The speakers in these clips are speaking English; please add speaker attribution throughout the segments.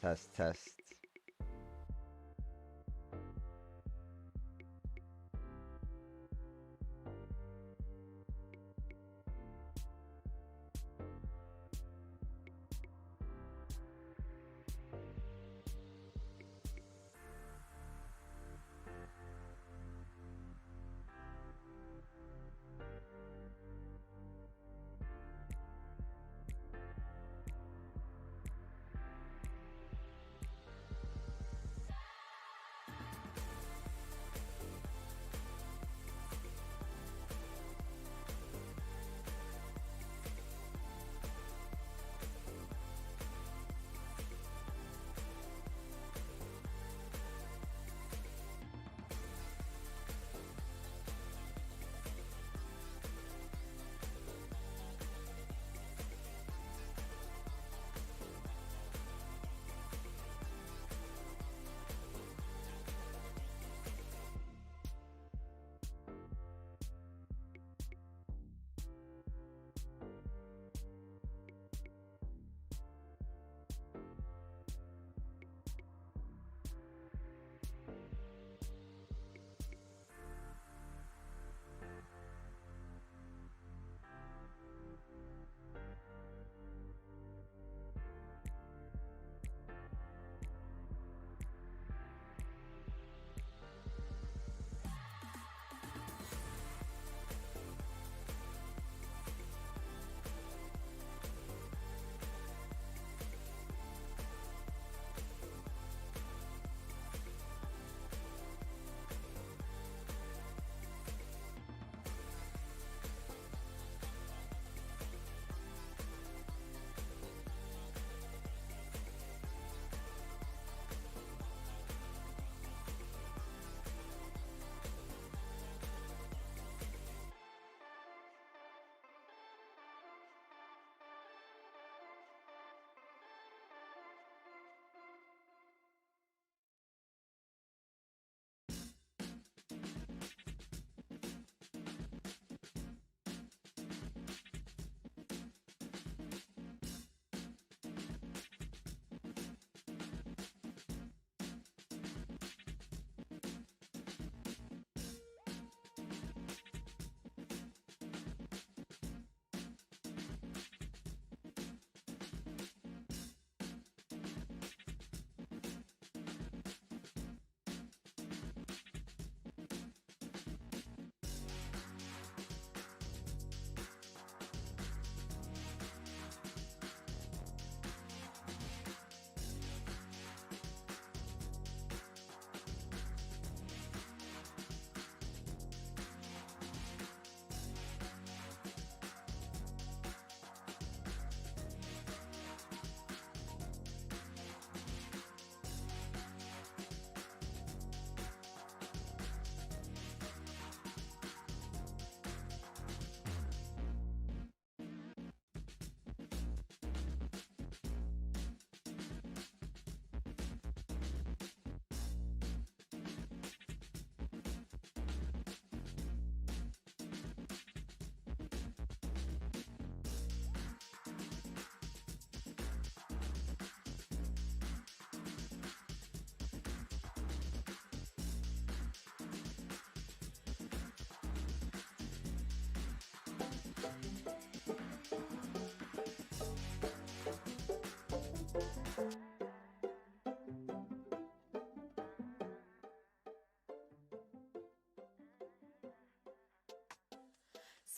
Speaker 1: Test, test.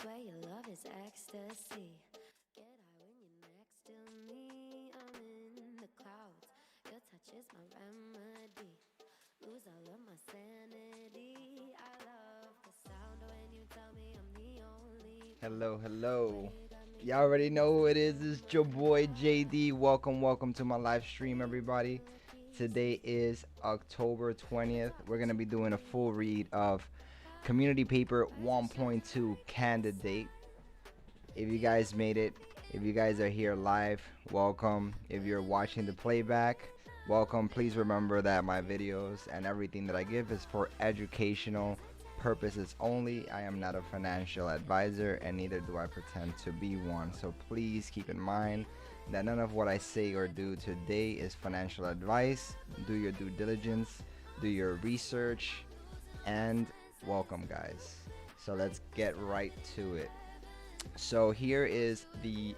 Speaker 1: swear your love is ecstasy. Get high when you're next to me. I'm in the clouds. Your touch is my remedy. Lose all of my sanity. I love the sound when you tell me I'm the only
Speaker 2: Hello,
Speaker 1: one.
Speaker 2: hello.
Speaker 1: Boy, you got me
Speaker 2: Y'all already know who it is. It's your boy
Speaker 1: hypnotized.
Speaker 2: JD. Welcome to my live stream,
Speaker 1: Baby,
Speaker 2: everybody.
Speaker 1: can we keep
Speaker 2: Today is October
Speaker 1: sleeping?
Speaker 2: 20th.
Speaker 1: Talk
Speaker 2: We're
Speaker 1: to
Speaker 2: going to be doing a full
Speaker 1: me.
Speaker 2: read of
Speaker 1: I
Speaker 2: Community Paper
Speaker 1: might just shut
Speaker 2: 1.2
Speaker 1: tight and
Speaker 2: Candidate. If you
Speaker 1: feel
Speaker 2: guys made it, if you guys are here live, welcome. If you're watching the playback, welcome. Please remember that my videos and everything that I give is for educational purposes only. I am not a financial advisor and neither do I pretend to be one. So please keep in mind that none of what I say or do today is financial advice. Do your due diligence, do your research, and welcome, guys. So let's get right to it. So here is the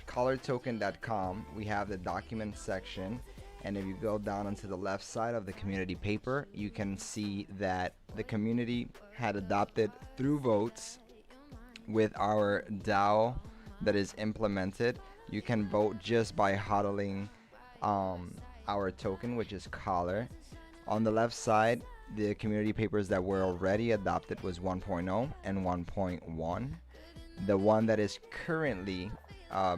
Speaker 2: colortoken.com. We have the document section, and if you go down onto the left side of the community paper, you can see that the community had adopted through votes with our DAO that is implemented. You can vote just by hodling um, our token, which is color. On the left side, the community papers that were already adopted was 1.0 and 1.1. The one that is currently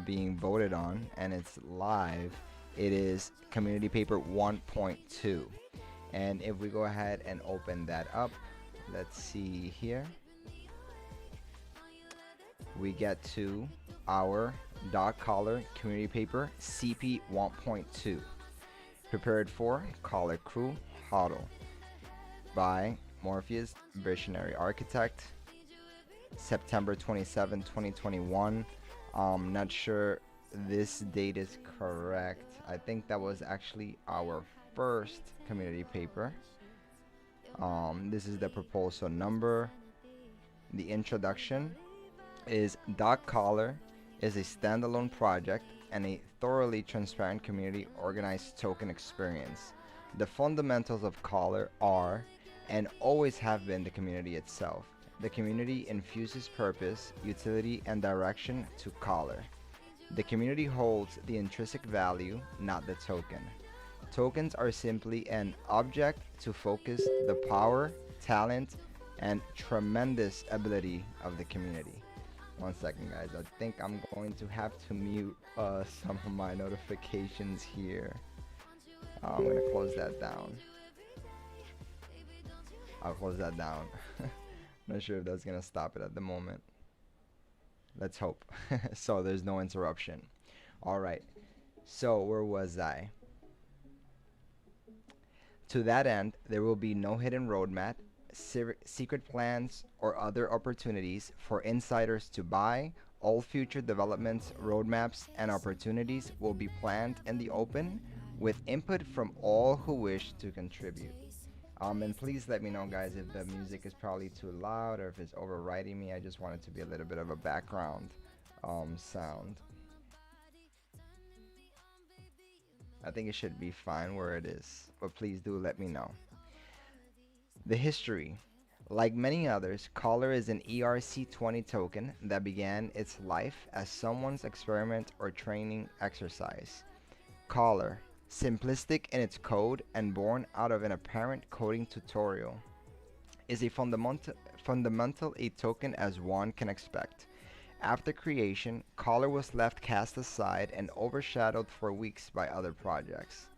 Speaker 2: being voted on and it's live, it is community paper 1.2. And if we go ahead and open that up, let's see here, we get to our dog collar community paper CP 1.2, prepared for collar crew huddle by Morpheus Visionary Architect, September 27, 2021. Not sure this date is correct. I think that was actually our first community paper. This is the proposal number. The introduction is Dog Collar is a standalone project and a thoroughly transparent community organized token experience. The fundamentals of Collar are and always have been the community itself. The community infuses purpose, utility, and direction to Collar. The community holds the intrinsic value, not the token. Tokens are simply an object to focus the power, talent, and tremendous ability of the community. One second, guys. I think I'm going to have to mute some of my notifications here. I'm going to close that down. I'll close that down. Not sure if that's going to stop it at the moment. Let's hope. So there's no interruption. All right. So where was I? To that end, there will be no hidden roadmap, secret plans, or other opportunities for insiders to buy. All future developments, roadmaps, and opportunities will be planned in the open with input from all who wish to contribute. And please let me know, guys, if the music is probably too loud or if it's overriding me. I just want it to be a little bit of a background sound. I think it should be fine where it is, but please do let me know. The history. Like many others, Collar is an ERC20 token that began its life as someone's experiment or training exercise. Collar, simplistic in its code and born out of an apparent coding tutorial, is a fundamental a token as one can expect. After creation, Collar was left cast aside and overshadowed for weeks by other projects.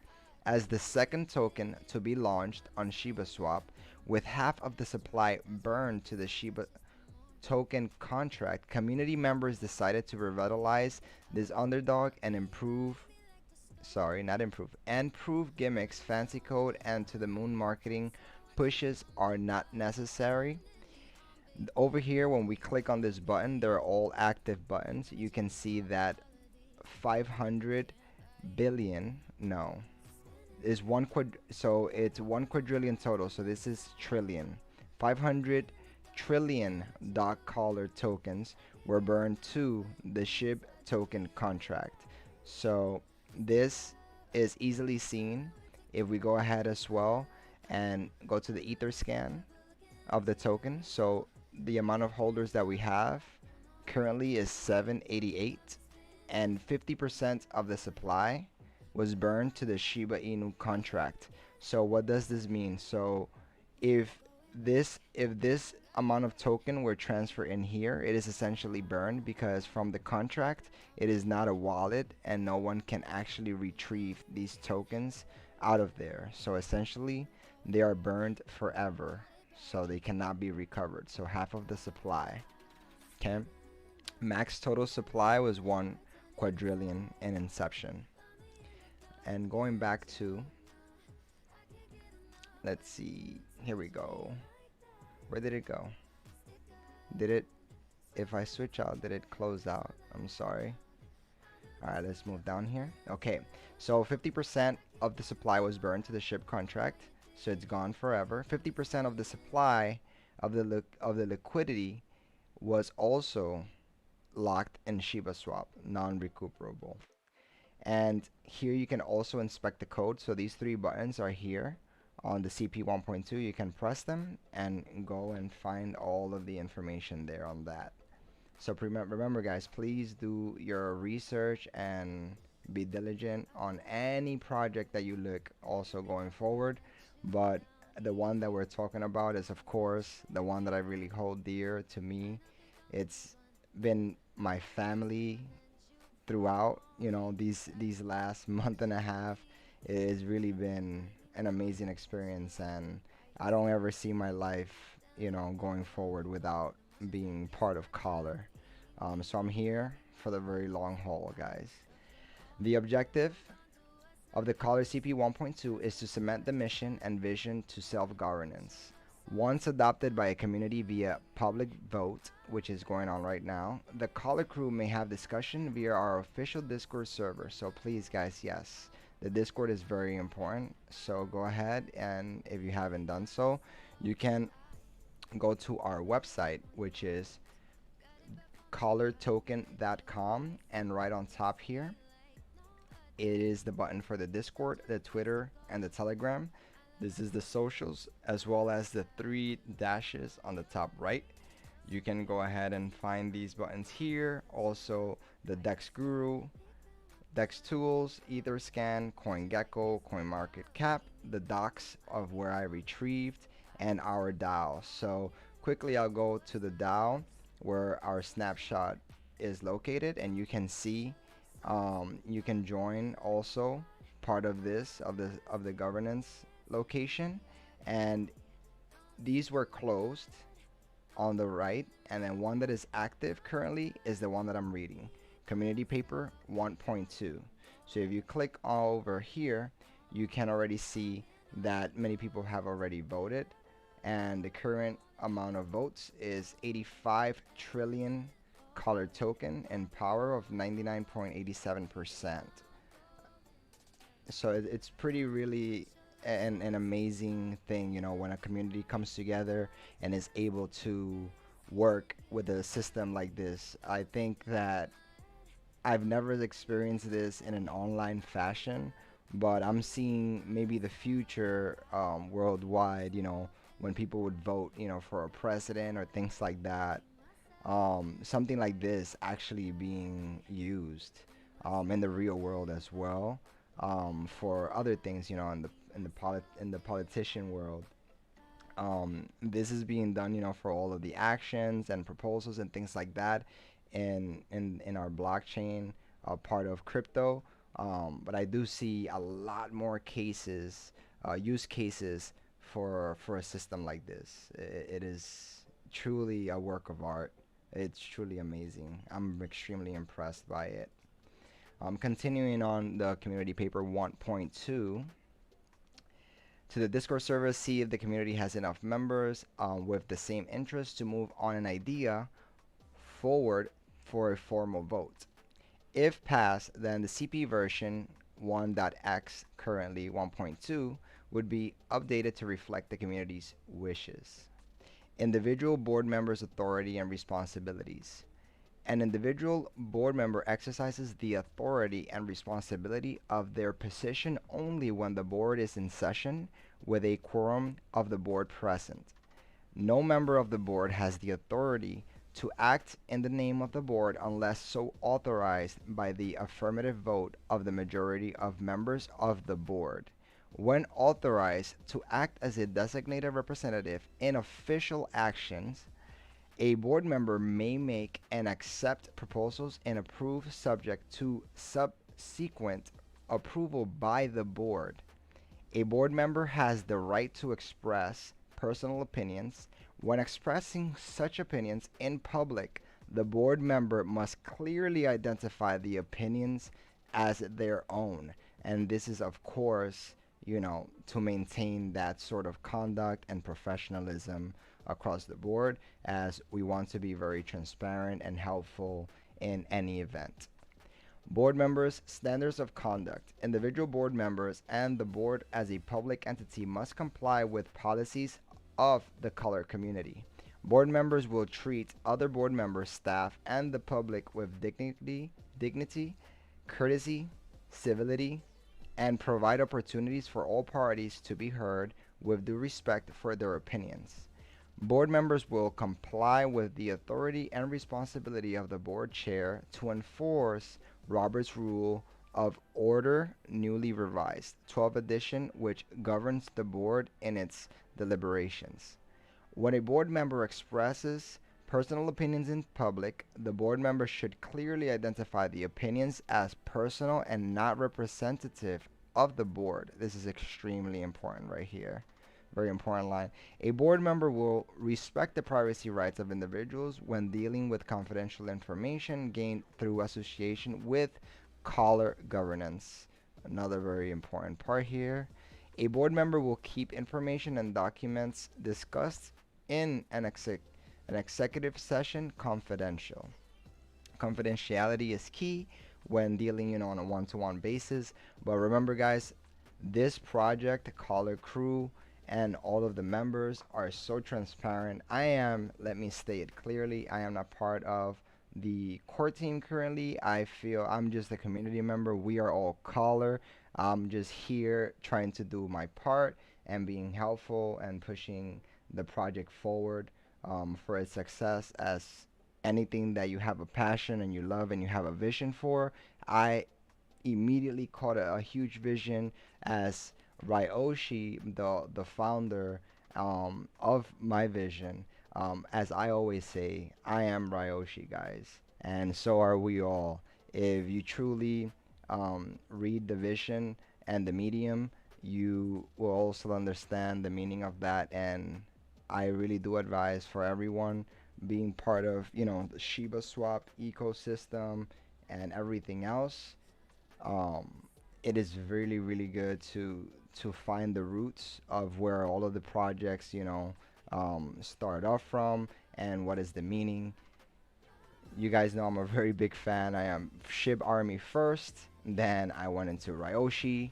Speaker 2: As the second token to be launched on ShibaSwap, with half of the supply burned to the Shiba token contract, community members decided to revitalize this underdog and and prove gimmicks, fancy code, and to the moon marketing pushes are not necessary. Over here, when we click on this button, they're all active buttons. You can see that 500 billion, no, is so it's 1 quadrillion total. So this is trillion. 500 trillion dot collar tokens were burned to the Shib token contract. So this is easily seen if we go ahead as well and go to the ether scan of the token. So the amount of holders that we have currently is 788, and 50% of the supply was burned to the Shiba Inu contract. So what does this mean? So if this amount of token were transferred in here, it is essentially burned, because from the contract it is not a wallet and no one can actually retrieve these tokens out of there. So essentially they are burned forever, so they cannot be recovered. So half of the supply. Okay, max total supply was 1 quadrillion in inception. And going back to, let's see, here we go. Where did it go? Did it, if I switch out, did it close out? I'm sorry. Alright, let's move down here. Okay, so 50% of the supply was burned to the Shib contract, so it's gone forever. 50% of the supply of the liquidity was also locked in Shiba Swap, non-recuperable. And here you can also inspect the code. So these 3 buttons are here on the CP 1.2. You can press them and go and find all of the information there on that. So remember guys, please do your research and be diligent on any project that you look also going forward. But the one that we're talking about is, of course, the one that I really hold dear to me. It's been my family throughout, you know, these last month and a half. It has really been an amazing experience, and I don't ever see my life, you know, going forward without being part of Collar. So I'm here for the very long haul, guys. The objective of the Collar CP 1.2 is to cement the mission and vision to self-governance. Once adopted by a community via public vote, which is going on right now, the Collar crew may have discussion via our official Discord server. So please guys, yes, the Discord is very important. So go ahead, and if you haven't done so, you can go to our website, which is collartoken.com, and right on top here it is the button for the Discord, the Twitter, and the Telegram. This is the socials, as well as the 3 dashes on the top right. You can go ahead and find these buttons here. Also the Dex Guru, Dex Tools, Etherscan, CoinGecko, CoinMarketCap, the docs of where I retrieved, and our DAO. So quickly I'll go to the DAO where our snapshot is located, and you can see you can join also part of this of the governance location. And these were closed on the right, and then one that is active currently is the one that I'm reading, community paper 1.2. So if you click over here, you can already see that many people have already voted, and the current amount of votes is 85 trillion Collar token and power of 99.87%. So it's pretty really an amazing thing, you know, when a community comes together and is able to work with a system like this. I think that I've never experienced this in an online fashion, but I'm seeing maybe the future worldwide, you know, when people would vote, you know, for a president or things like that. Something like this actually being used in the real world as well, for other things, you know, in the politician world. This is being done, you know, for all of the actions and proposals and things like that in our blockchain, part of crypto. But I do see a lot more cases, use cases for a system like this. It is truly a work of art. It's truly amazing. I'm extremely impressed by it. Continuing on the community paper 1.2, to the Discord server, see if the community has enough members with the same interest to move on an idea forward for a formal vote. If passed, then the CP version 1.x, currently 1.2, would be updated to reflect the community's wishes. Individual board members' authority and responsibilities. An individual board member exercises the authority and responsibility of their position only when the board is in session with a quorum of the board present. No member of the board has the authority to act in the name of the board unless so authorized by the affirmative vote of the majority of members of the board. When authorized to act as a designated representative in official actions, a board member may make and accept proposals and approve subject to subsequent approval by the board. A board member has the right to express personal opinions. When expressing such opinions in public, the board member must clearly identify the opinions as their own. And this is, of course, to maintain that sort of conduct and professionalism across the board, as we want to be very transparent and helpful in any event. Board members' standards of conduct. Individual board members and the board as a public entity must comply with policies of the color community. Board members will treat other board members, staff, and the public with dignity, courtesy, civility, and provide opportunities for all parties to be heard with due respect for their opinions. Board members will comply with the authority and responsibility of the board chair to enforce Robert's Rule of Order, newly revised, 12th edition, which governs the board in its deliberations. When a board member expresses personal opinions in public, the board member should clearly identify the opinions as personal and not representative of the board. This is extremely important right here. Very important line. A board member will respect the privacy rights of individuals when dealing with confidential information gained through association with collar governance. Another very important part here. A board member will keep information and documents discussed in an executive session confidential. Confidentiality is key when dealing, on a one-to-one basis. But remember, guys, this project, Collar Crew, and all of the members are so transparent. Let me state it clearly, I am not part of the core team currently. I feel I'm just a community member. We are all Collar. I'm just here trying to do my part and being helpful and pushing the project forward for its success. As anything that you have a passion and you love and you have a vision for, I immediately caught a huge vision as RYOSHI, the founder of my vision. As I always say, I am RYOSHI, guys, and so are we all. If you truly read the vision and the medium, you will also understand the meaning of that. And I really do advise for everyone being part of, the Shiba Swap ecosystem and everything else. Um, it is really, really good to find the roots of where all of the projects, start off from and what is the meaning. You guys know I'm a very big fan. I am Shib Army first, then I went into Ryoshi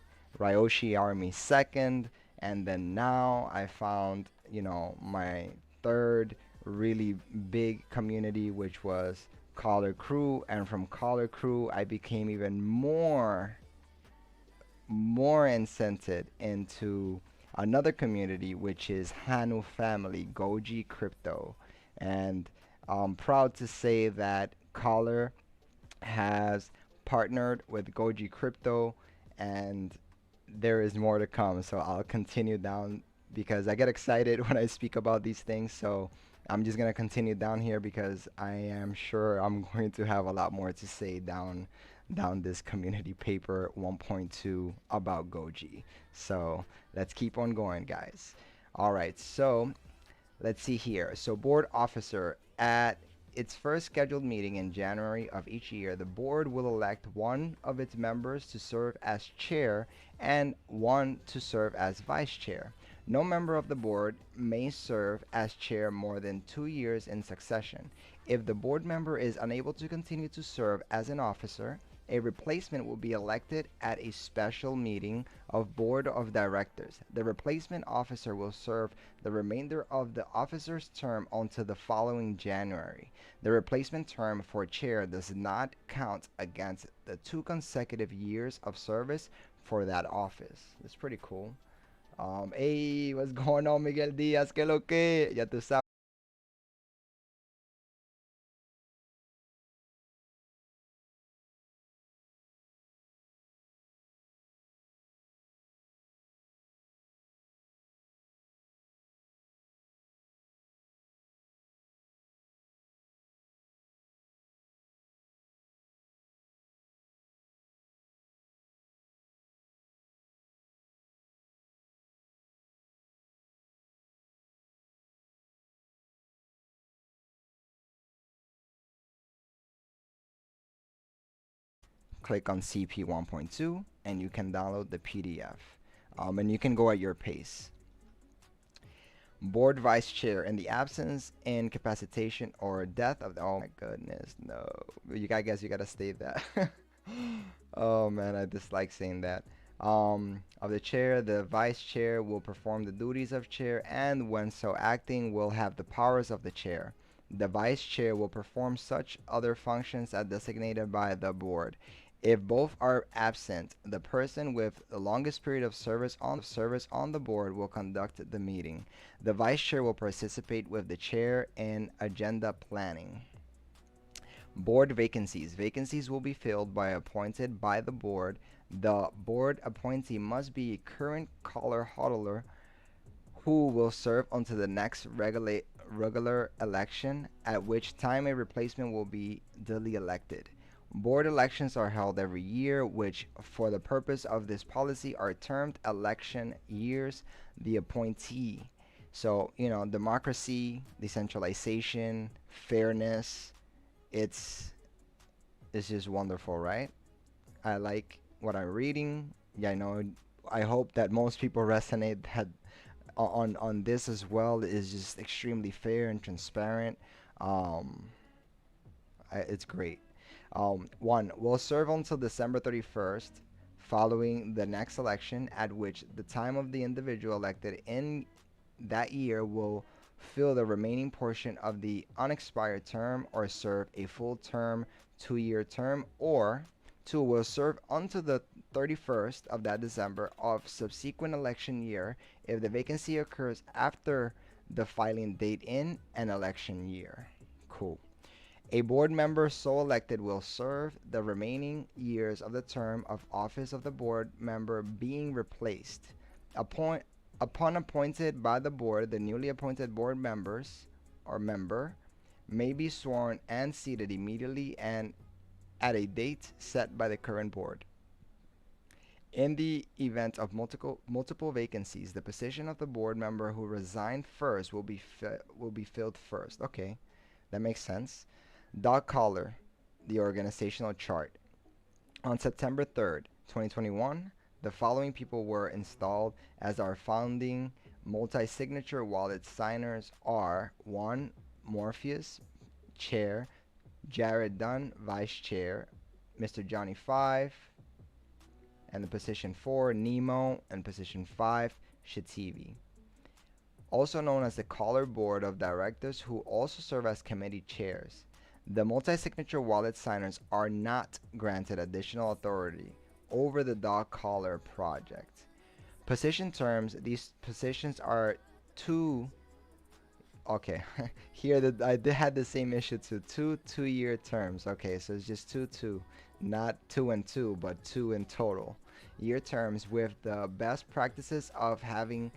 Speaker 2: Army second, and then now I found, my third really big community, which was Collar Crew. And from Collar Crew, I became even more incented into another community, which is Hanu family, Goji Crypto. And I'm proud to say that Collar has partnered with Goji Crypto, and there is more to come. So I'll continue down because I get excited when I speak about these things. So I'm just gonna continue down here because I am sure I'm going to have a lot more to say down this community paper 1.2 about Goji. So let's keep on going, guys. All right, so let's see here. So board officer, at its first scheduled meeting in January of each year, the board will elect one of its members to serve as chair and one to serve as vice chair. No member of the board may serve as chair more than 2 years in succession. If the board member is unable to continue to serve as an officer, a replacement will be elected at a special meeting of board of directors. The replacement officer will serve the remainder of the officer's term until the following January. The replacement term for chair does not count against the 2 consecutive years of service for that office. It's pretty cool. Hey, what's going on, Miguel Diaz? Que lo que? Ya tú sabes. click on CP 1.2, and you can download the PDF. And you can go at your pace. Board vice chair in the absence, incapacitation, or death of the. Oh my goodness, no. I guess you gotta state that. Oh man, I dislike saying that. Of the chair, the vice chair will perform the duties of chair, and when so acting, will have the powers of the chair. The vice chair will perform such other functions as designated by the board. If both are absent, the person with the longest period of service on the board will conduct the meeting. The vice chair will participate with the chair in agenda planning. Board vacancies. Vacancies will be filled by appointed by the board. The board appointee must be a current caller hodler who will serve until the next regular election, at which time a replacement will be duly elected. Board elections are held every year, which, for the purpose of this policy, are termed election years. The appointee. So, democracy, decentralization, fairness, it's just wonderful, right? I like what I'm reading. Yeah, I hope that most people resonate that on this as well. Is just extremely fair and transparent. Um, it's great. One will serve until December 31st, following the next election, at which the time of the individual elected in that year will fill the remaining portion of the unexpired term or serve a full term, 2-year term, or two will serve until the 31st of that December of subsequent election year if the vacancy occurs after the filing date in an election year. Cool. A board member so elected will serve the remaining years of the term of office of the board member being replaced. Upon appointed by the board, the newly appointed board members or member may be sworn and seated immediately and at a date set by the current board. In the event of multiple vacancies, the position of the board member who resigned first will be filled first. Okay, that makes sense. Dog collar, the organizational chart. On September 3rd, 2021, the following people were installed as our founding multi-signature wallet signers are 1. Morpheus, Chair, Jared Dunn, Vice Chair, Mr. Johnny 5, and the position 4, Nemo, and position 5, Shativi. Also known as the Collar Board of Directors, who also serve as committee chairs. The multi-signature wallet signers are not granted additional authority over the dog collar project. Position terms, these positions are 2. Okay, here I had the same issue too. 2-year terms. Okay, so it's just 2, not 2 and 2, but 2 in total. Year terms with the best practices of having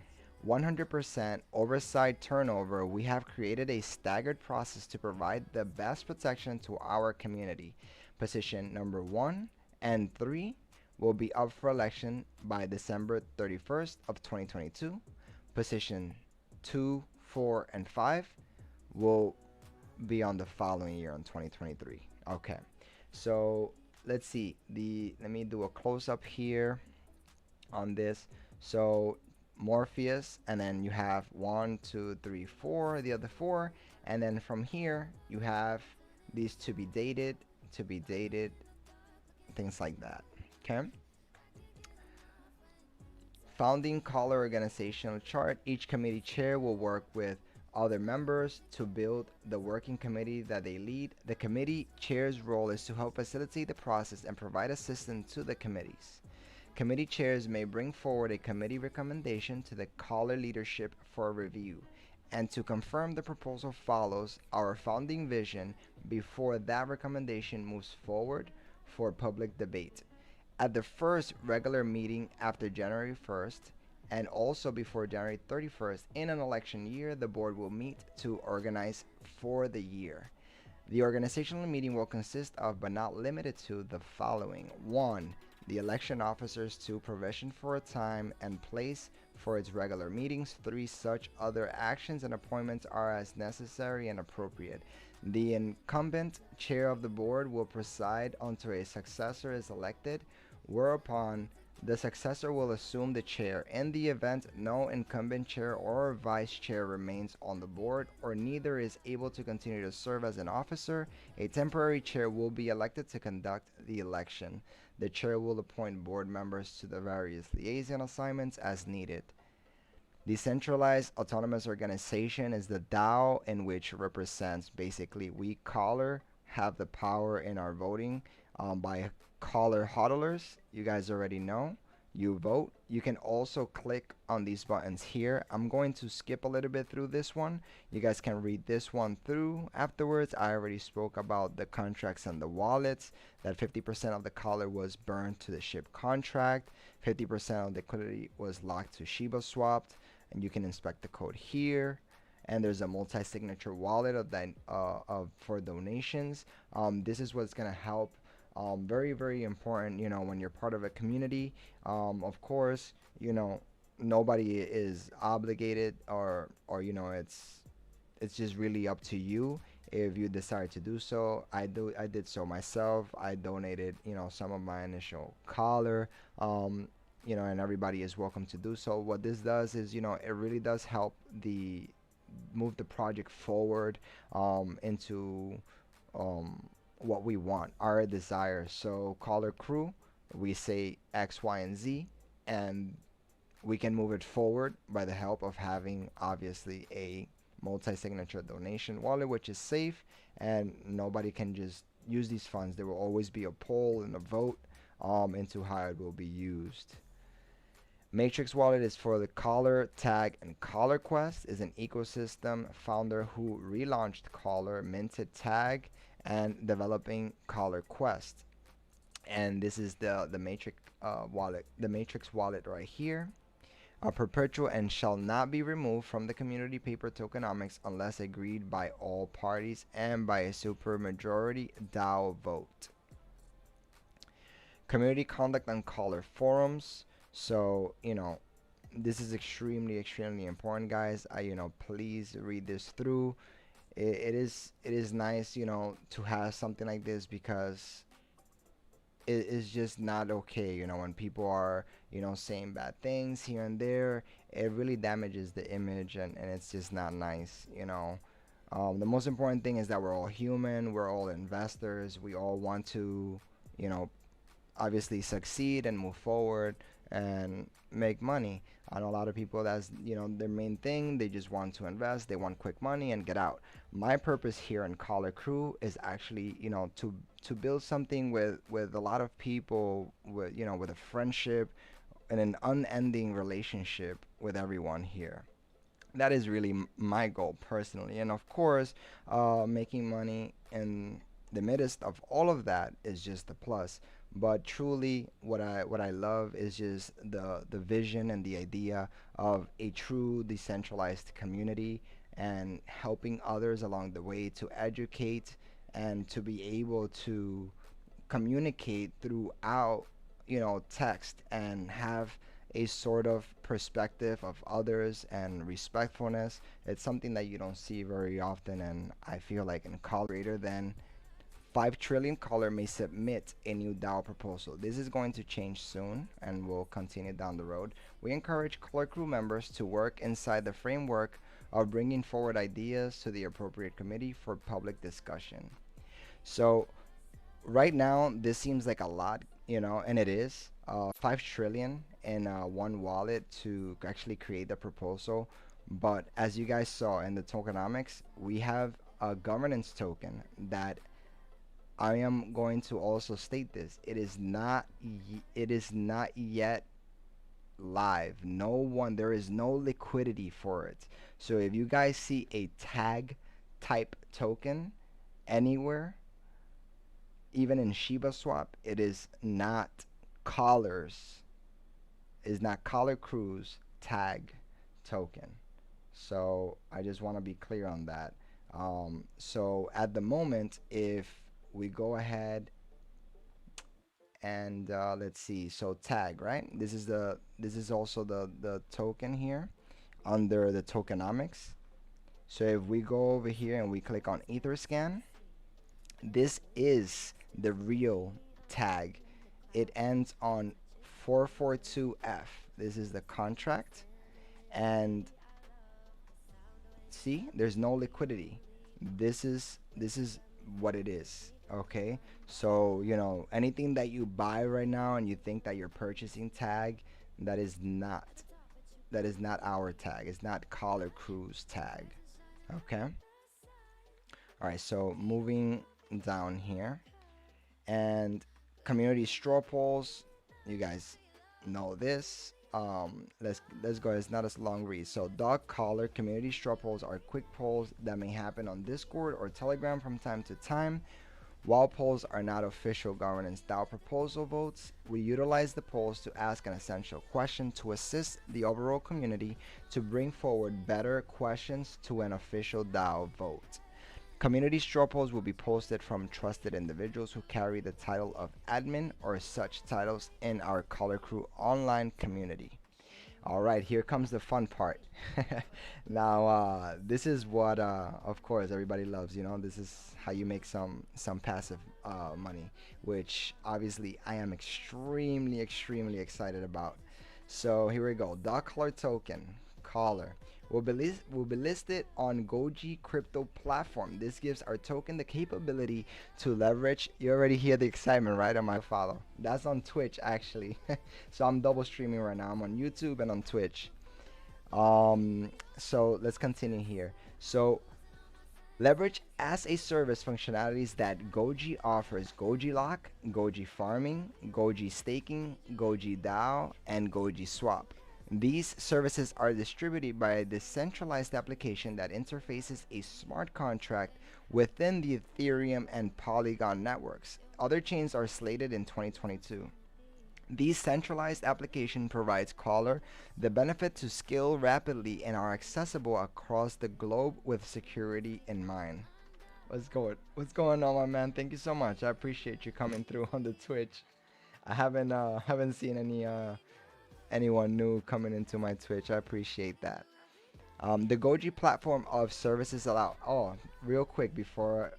Speaker 2: 100% oversight turnover. We have created a staggered process to provide the best protection to our community. Position number 1 and 3 will be up for election by December 31st of 2022. Position 2, 4, and 5 will be on the following year, on 2023. Okay, so let's see. Let me do a close-up here on this. So Morpheus, and then you have 1, 2, 3, 4, the other 4, and then from here you have these to be dated, things like that. Okay. Founding collar organizational chart. Each committee chair will work with other members to build the working committee that they lead. The committee chair's role is to help facilitate the process and provide assistance to the committees. Committee chairs may bring forward a committee recommendation to the collar leadership for review, and to confirm the proposal follows our founding vision before that recommendation moves forward for public debate. At the first regular meeting after January 1st, and also before January 31st in an election year, the board will meet to organize for the year. The organizational meeting will consist of, but not limited to, the following. 1. The election officers. 2. Provision for a time and place for its regular meetings. 3. Such other actions and appointments are as necessary and appropriate. The incumbent chair of the board will preside until a successor is elected, whereupon the successor will assume the chair. In the event no incumbent chair or vice chair remains on the board, or neither is able to continue to serve as an officer, a temporary chair will be elected to conduct the election. The chair will appoint board members to the various liaison assignments as needed. Decentralized autonomous organization is the DAO, in which represents basically we caller have the power in our voting by caller hodlers. You guys already know. You vote. You can also click on these buttons here. I'm going to skip a little bit through this one. You guys can read this one through afterwards. I already spoke about the contracts and the wallets, that 50% of the collar was burned to the Shib contract, 50% of the liquidity was locked to Shiba swapped, and you can inspect the code here. And there's a multi-signature wallet for donations. This is what's gonna help. Very, very important, when you're part of a community. Of course, nobody is obligated, or it's just really up to you if you decide to do so. I did so myself. I donated, some of my initial collar. And everybody is welcome to do so. What this does is, it really does help move the project forward into what we want, our desires. So caller crew, we say X, Y, and Z, and we can move it forward by the help of having obviously a multi-signature donation wallet, which is safe, and nobody can just use these funds. There will always be a poll and a vote into how it will be used. Matrix Wallet is for the Caller, Tag, and Caller Quest. Is an ecosystem founder who relaunched Caller, minted Tag, and developing Caller Quest. And this is the Matrix wallet, the Matrix Wallet right here. Perpetual and shall not be removed from the community paper tokenomics unless agreed by all parties and by a supermajority DAO vote. Community conduct on Caller forums. So, this is extremely, extremely important, guys. Please read this through. It is nice, to have something like this, because it is just not okay, when people are, saying bad things here and there. It really damages the image, and it's just not nice, The most important thing is that we're all human, we're all investors, we all want to, obviously succeed and move forward and make money. I know a lot of people, that's their main thing. They just want to invest, they want quick money and get out. My purpose here in Caller Crew is actually to build something with a lot of people, with a friendship and an unending relationship with everyone here. That is really my goal personally, and of course making money in the midst of all of that is just a plus. But truly, what I love is just the vision and the idea of a true decentralized community, and helping others along the way to educate and to be able to communicate throughout, text, and have a sort of perspective of others and respectfulness. It's something that you don't see very often, and I feel like in college, greater than 5 trillion caller may submit a new DAO proposal. This is going to change soon and will continue down the road. We encourage caller crew members to work inside the framework of bringing forward ideas to the appropriate committee for public discussion. So right now, this seems like a lot, and it is. 5 trillion in one wallet to actually create the proposal. But as you guys saw in the tokenomics, we have a governance token that I am going to also state this. It is not yet live. There is no liquidity for it. So if you guys see a tag type token anywhere, even in Shiba Swap, it is not Collars, is not Collar Crew's tag token. So I just want to be clear on that. So at the moment, if we go ahead and let's see, so tag, right? This is also the token here under the tokenomics. So if we go over here and we click on Etherscan, this is the real tag. It ends on 442F. This is the contract. And see, there's no liquidity. This is what it is. Okay, so anything that you buy right now and you think that you're purchasing tag, that is not our tag. It's not Collar Cruise tag. Okay. All right, so moving down here, and community straw polls, you guys know this. Let's go. It's not as long read. So dog collar community straw polls are quick polls that may happen on Discord or Telegram from time to time. While polls are not official governance DAO proposal votes, we utilize the polls to ask an essential question to assist the overall community to bring forward better questions to an official DAO vote. Community straw polls will be posted from trusted individuals who carry the title of admin or such titles in our Color Crew online community. All right, here comes the fun part. Now, this is what, of course, everybody loves. This is how you make some passive money, which obviously I am extremely, extremely excited about. So here we go. Dog collar token, collar, will be listed on Goji crypto platform. This gives our token the capability to leverage. You already hear the excitement, right? On my follow. That's on Twitch actually. So I'm double streaming right now. I'm on YouTube and on Twitch. So let's continue here. So leverage as a service functionalities that Goji offers: Goji Lock, Goji Farming, Goji Staking, Goji DAO, and Goji Swap. These services are distributed by a decentralized application that interfaces a smart contract within the Ethereum and Polygon networks. Other chains are slated in 2022. These centralized application provides Collar the benefit to scale rapidly and are accessible across the globe with security in mind. What's going on, my man? Thank you so much. I appreciate you coming through on the Twitch. I haven't seen anyone new coming into my Twitch. I appreciate that. The Goji platform of services allow. Oh, real quick before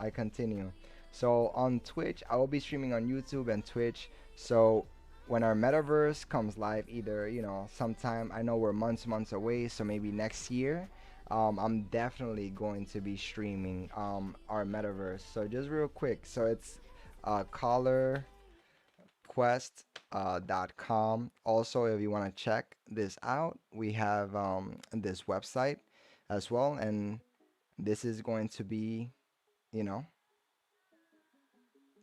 Speaker 2: I continue. So on Twitch, I will be streaming on YouTube and Twitch. So when our metaverse comes live, either sometime, I know we're months away, so maybe next year, I'm definitely going to be streaming our metaverse. So just real quick, so it's Collar quest.com. Also, if you want to check this out, we have this website as well, and this is going to be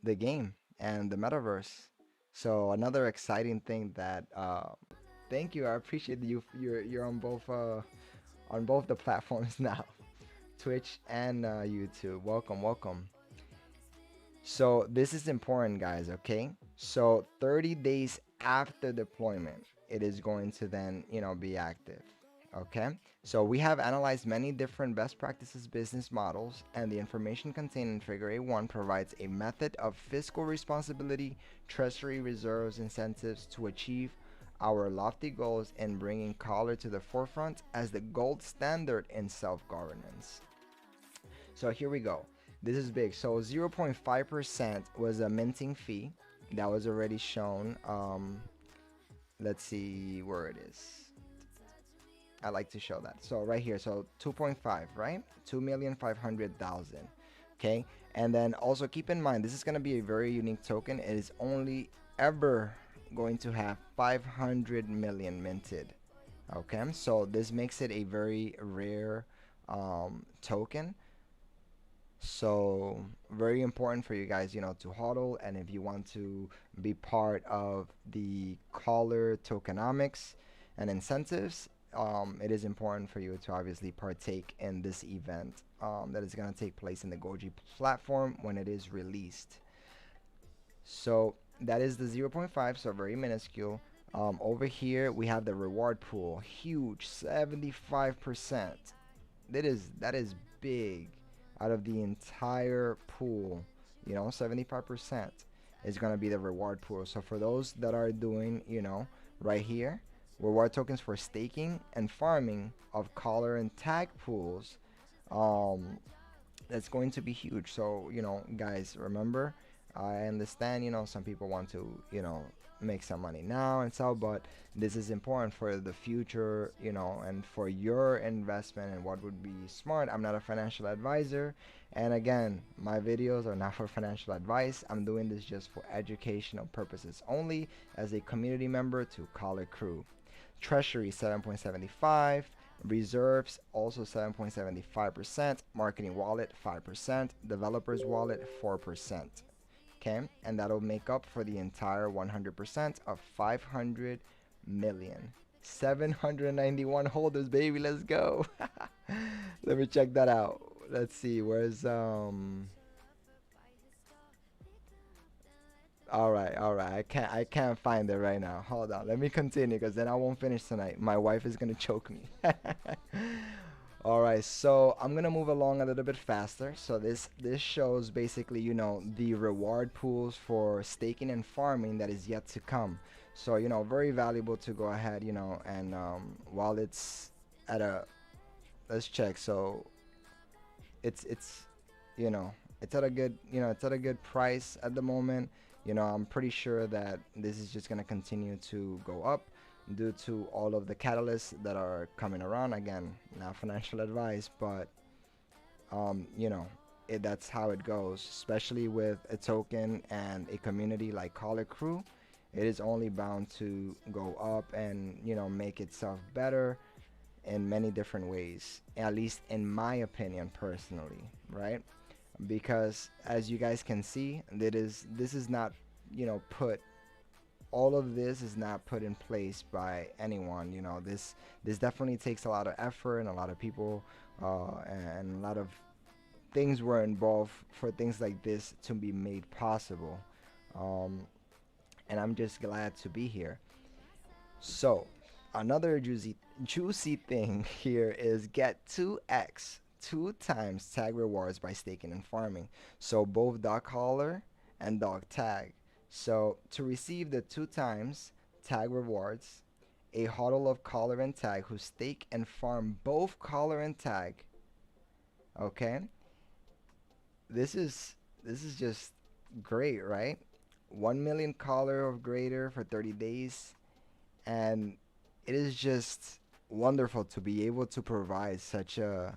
Speaker 2: the game and the metaverse. So another exciting thing that thank you, I appreciate you're on both the platforms now, Twitch and YouTube. Welcome. So this is important, guys. Okay, so 30 days after deployment, it is going to then be active. Okay, so we have analyzed many different best practices business models, and the information contained in figure A1 provides a method of fiscal responsibility, treasury reserves, incentives to achieve our lofty goals in bringing Collar to the forefront as the gold standard in self-governance. So here we go. This is big. So 0.5% was a minting fee that was already shown. Let's see where it is. I like to show that. So right here, so 2.5, right? 2,500,000. Okay, and then also keep in mind, this is going to be a very unique token. It is only ever going to have 500 million minted. Okay, so this makes it a very rare token. So very important for you guys, to hodl, and if you want to be part of the Collar tokenomics and incentives, it is important for you to obviously partake in this event that is going to take place in the Goji platform when it is released. So that is the 0.5, so very minuscule. Over here we have the reward pool, huge, 75%. That is big. Out of the entire pool, 75% is going to be the reward pool. So for those that are doing, right here, reward tokens for staking and farming of color and tag pools. Um, that's going to be huge. So, guys, remember, I understand, some people want to, make some money now and so, but this is important for the future, and for your investment and what would be smart. I'm not a financial advisor. And again, my videos are not for financial advice. I'm doing this just for educational purposes only as a community member to Collar Crew. Treasury 7.75, reserves also 7.75%, marketing wallet 5%, developers wallet 4%. Okay, and that'll make up for the entire 100% of 500 million. 791 holders, baby. Let's go. Let me check that out. Let's see. Where's all right. I can't find it right now. Hold on. Let me continue because then I won't finish tonight. My wife is gonna choke me. All right, so I'm gonna move along a little bit faster. So this shows basically, the reward pools for staking and farming that is yet to come. So, very valuable to go ahead, and while it's at a, let's check. So it's you know it's at a good, it's at a good price at the moment. I'm pretty sure that this is just gonna continue to go up due to all of the catalysts that are coming around. Again, not financial advice, but that's how it goes, especially with a token and a community like Collar Crew. It is only bound to go up and make itself better in many different ways, at least in my opinion personally, right? Because as you guys can see, this is not, put all of this is not put in place by anyone. This definitely takes a lot of effort and a lot of people, and a lot of things were involved for things like this to be made possible. And I'm just glad to be here. So another juicy thing here is get 2x, 2 times tag rewards by staking and farming. So both dog collar and dog tag. So to receive the 2 times tag rewards, a huddle of collar and tag who stake and farm both collar and tag. Okay, this is just great, right? 1 million collar of greater for 30 days, and it is just wonderful to be able to provide such a,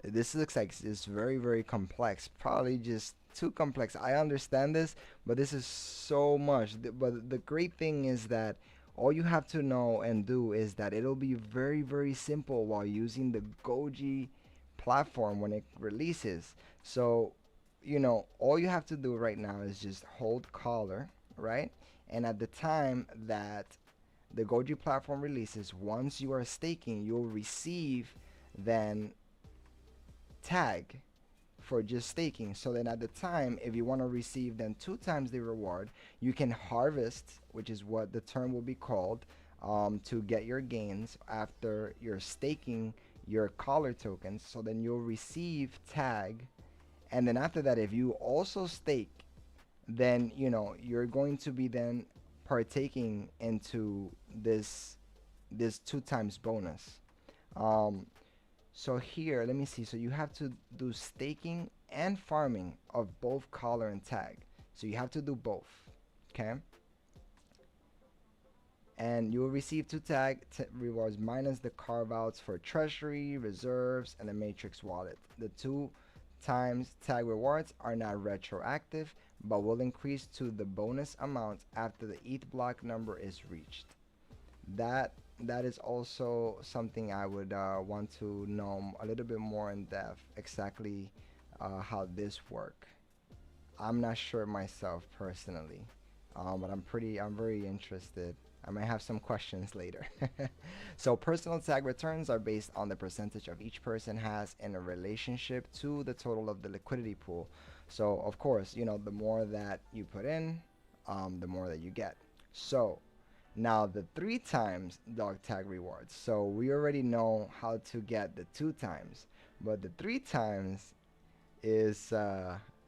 Speaker 2: this looks like it's very, very complex, probably just too complex. I understand this, but this is so much. But the great thing is that all you have to know and do is that it'll be very, very simple while using the Goji platform when it releases. So all you have to do right now is just hold collar, right? And at the time that the Goji platform releases, once you are staking, you'll receive then tag for just staking. So then at the time, if you want to receive then 2 times the reward, you can harvest, which is what the term will be called, to get your gains after you're staking your collar tokens. So then you'll receive tag, and then after that, if you also stake, then you're going to be then partaking into this 2 times bonus. So here, let me see. So you have to do staking and farming of both collar and tag. So you have to do both, okay? And you will receive 2 tag rewards minus the carve outs for treasury, reserves, and the matrix wallet. The 2 times tag rewards are not retroactive, but will increase to the bonus amount after the ETH block number is reached. That is also something I would want to know a little bit more in depth, exactly how this work. I'm not sure myself personally, but I'm very interested. I might have some questions later. So personal tag returns are based on the percentage of each person has in a relationship to the total of the liquidity pool. So of course, the more that you put in, the more that you get. So now the 3 times dog tag rewards. So we already know how to get the 2 times, but the 3 times is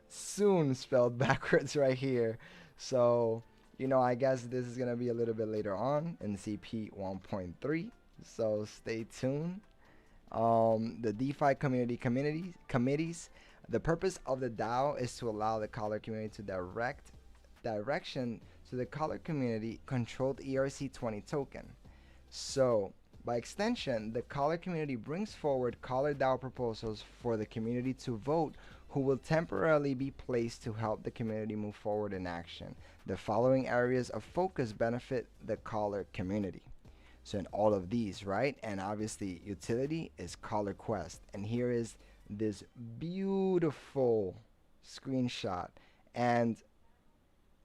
Speaker 2: soon spelled backwards right here. So I guess this is gonna be a little bit later on in CP 1.3, so stay tuned. The DeFi committees. The purpose of the DAO is to allow the collar community to direction to the collar community controlled ERC20 token. So, by extension, the collar community brings forward collar DAO proposals for the community to vote, who will temporarily be placed to help the community move forward in action. The following areas of focus benefit the collar community. So in all of these, right? And obviously utility is collar quest. And here is this beautiful screenshot. And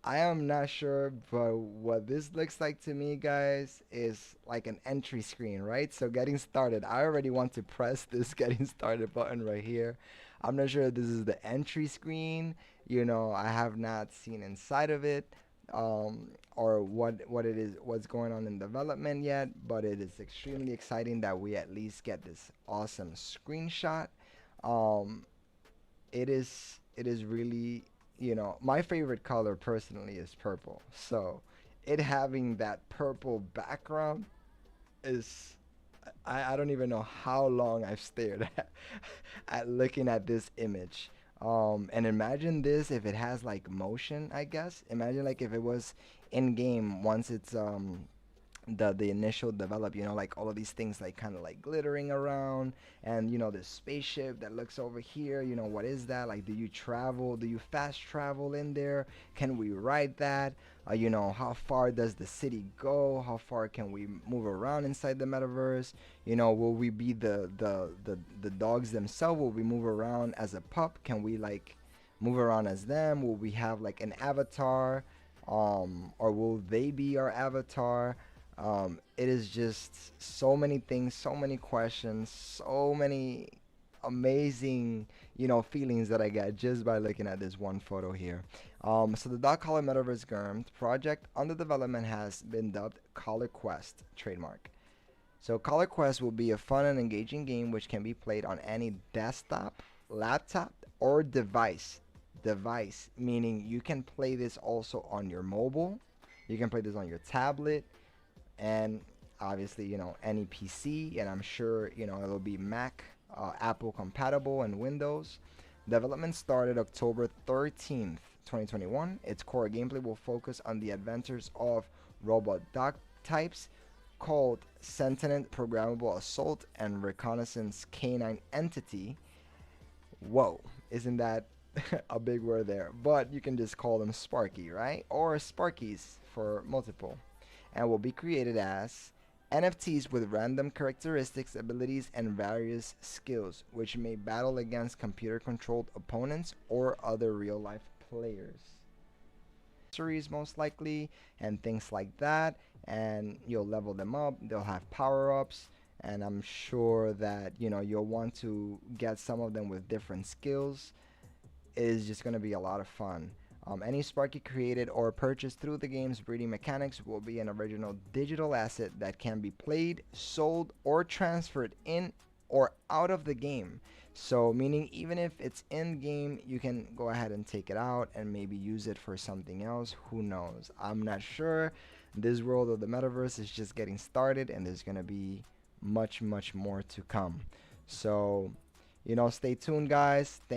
Speaker 2: I am not sure, but what this looks like to me, guys, is like an entry screen, right? So getting started, I already want to press this getting started button right here. I'm not sure if this is the entry screen. I have not seen inside of it, or what it is, what's going on in development yet, but it is extremely exciting that we at least get this awesome screenshot. Um, it is really, my favorite color personally is purple. So it having that purple background is, I don't even know how long I've stared at looking at this image. And imagine this if it has like motion, I guess. Imagine like if it was in game once it's the initial develop, like all of these things like kind of like glittering around, and this spaceship that looks over here, what is that? Like, do you travel, do you fast travel in there? Can we ride that? How far does the city go? How far can we move around inside the metaverse? Will we be the dogs themselves? Will we move around as a pup? Can we like move around as them? Will we have like an avatar, or will they be our avatar? It is just so many things, so many questions, so many amazing, feelings that I get just by looking at this one photo here. So the Dog Collar Metaverse GERM project under development has been dubbed Collar Quest trademark. So Collar Quest will be a fun and engaging game which can be played on any desktop, laptop, or device. Device meaning you can play this also on your mobile. You can play this on your tablet, and obviously any PC, and I'm sure it'll be Mac, Apple compatible, and Windows. Development started October 13th 2021. Its core gameplay will focus on the adventures of robot dog types called Sentient Programmable Assault and Reconnaissance Canine Entity. Whoa, isn't that a big word there? But you can just call them Sparky, right? Or Sparkies for multiple, and will be created as NFTs with random characteristics, abilities, and various skills, which may battle against computer-controlled opponents or other real-life players. Series most likely, and things like that, and you'll level them up. They'll have power-ups, and I'm sure that you'll want to get some of them with different skills. It is just going to be a lot of fun. Any Sparky created or purchased through the game's breeding mechanics will be an original digital asset that can be played, sold, or transferred in or out of the game. So meaning even if it's in game, you can go ahead and take it out and maybe use it for something else. Who knows? I'm not sure. This world of the metaverse is just getting started, and there's going to be much more to come. So stay tuned, guys.